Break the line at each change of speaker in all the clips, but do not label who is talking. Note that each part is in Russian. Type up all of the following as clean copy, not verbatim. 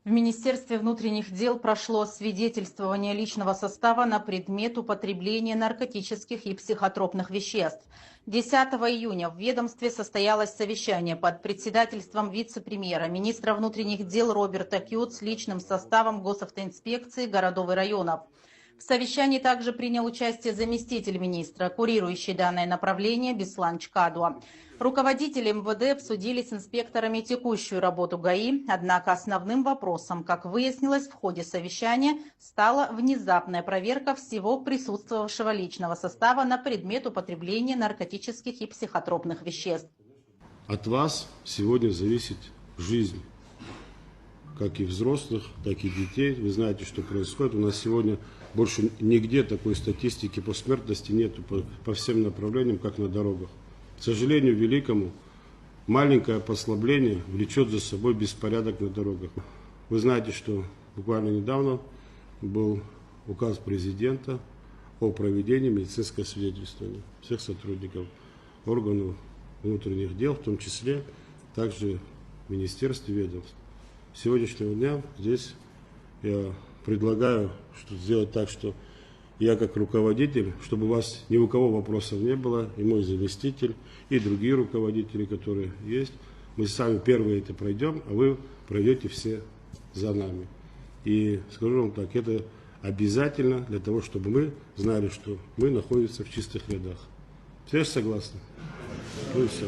В Министерстве внутренних дел прошло свидетельствование личного состава на предмет употребления наркотических и психотропных веществ. 10 июня в ведомстве состоялось совещание под председательством вице-премьера, министра внутренних дел Роберта Кют с личным составом госавтоинспекции городов и районов. В совещании также принял участие заместитель министра, курирующий данное направление Беслан Чкадуа. Руководители МВД обсудили с инспекторами текущую работу ГАИ, однако основным вопросом, как выяснилось в ходе совещания, стала внезапная проверка всего присутствовавшего личного состава на предмет употребления наркотических и психотропных веществ.
От вас сегодня зависит жизнь, как и взрослых, так и детей. Вы знаете, что происходит. У нас сегодня больше нигде такой статистики по смертности нет по всем направлениям, как на дорогах. К сожалению, великому, маленькое послабление влечет за собой беспорядок на дорогах. Вы знаете, что буквально недавно был указ президента о проведении медицинского свидетельствования всех сотрудников органов внутренних дел, в том числе также в министерстве, ведомств. С сегодняшнего дня здесь я предлагаю сделать так, что я как руководитель, чтобы у вас ни у кого вопросов не было, и мой заместитель, и другие руководители, которые есть, мы сами первые это пройдем, а вы пройдете все за нами. И скажу вам так, это обязательно для того, чтобы мы знали, что мы находимся в чистых рядах. Все согласны? Ну и все.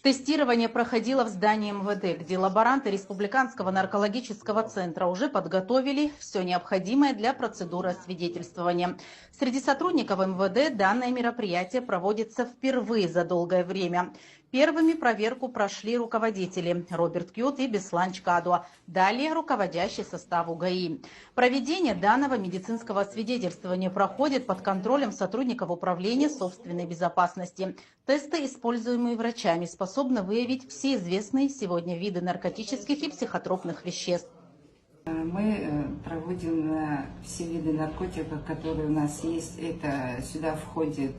Тестирование проходило в здании МВД, где лаборанты Республиканского наркологического центра уже подготовили все необходимое для процедуры освидетельствования. Среди сотрудников МВД данное мероприятие проводится впервые за долгое время. Первыми проверку прошли руководители Роберт Кют и Беслан Чкадуа, далее руководящий состав УГАИ. Проведение данного медицинского освидетельствования проходит под контролем сотрудников управления собственной безопасности. Тесты, используемые врачами, способны выявить все известные сегодня виды наркотических и психотропных веществ.
Мы проводим все виды наркотиков, которые у нас есть. Это сюда входит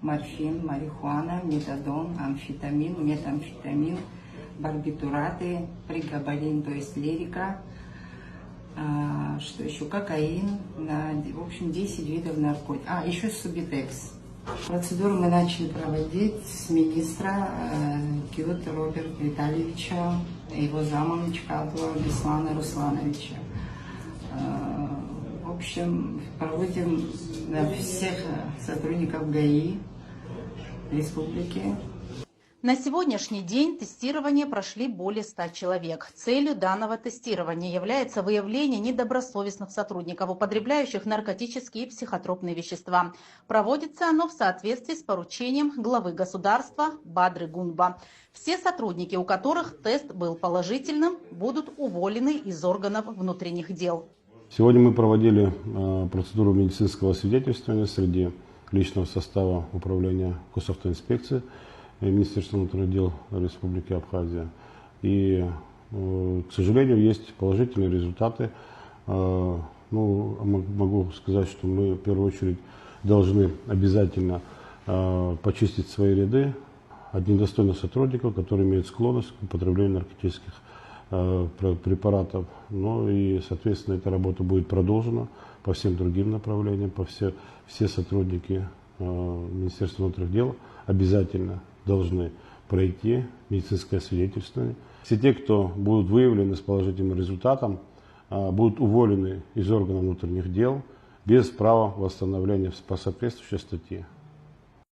морфин, марихуана, метадон, амфетамин, метамфетамин, барбитураты, прегабалин, то есть лирика, что еще, кокаин, в общем 10 видов наркотиков. Еще субитекс. Процедуру мы начали проводить с министра Кют Роберта Витальевича, его зама Чкадуа Беслана Руслановича. В общем, проводим всех сотрудников ГАИ республики.
На сегодняшний день тестирование прошли более 100 человек. Целью данного тестирования является выявление недобросовестных сотрудников, употребляющих наркотические и психотропные вещества. Проводится оно в соответствии с поручением главы государства Бадры Гунба. Все сотрудники, у которых тест был положительным, будут уволены из органов внутренних дел.
Сегодня мы проводили процедуру медицинского свидетельствования среди личного состава управления госавтоинспекции Министерства внутренних дел Республики Абхазия. И, к сожалению, есть положительные результаты. Могу сказать, что мы в первую очередь должны обязательно почистить свои ряды от недостойных сотрудников, которые имеют склонность к употреблению наркотических препаратов. Ну и, соответственно, эта работа будет продолжена по всем другим направлениям, все сотрудники Министерства внутренних дел обязательно должны пройти медицинское свидетельствование. Все те, кто будут выявлены с положительным результатом, будут уволены из органов внутренних дел без права восстановления по соответствующей статье.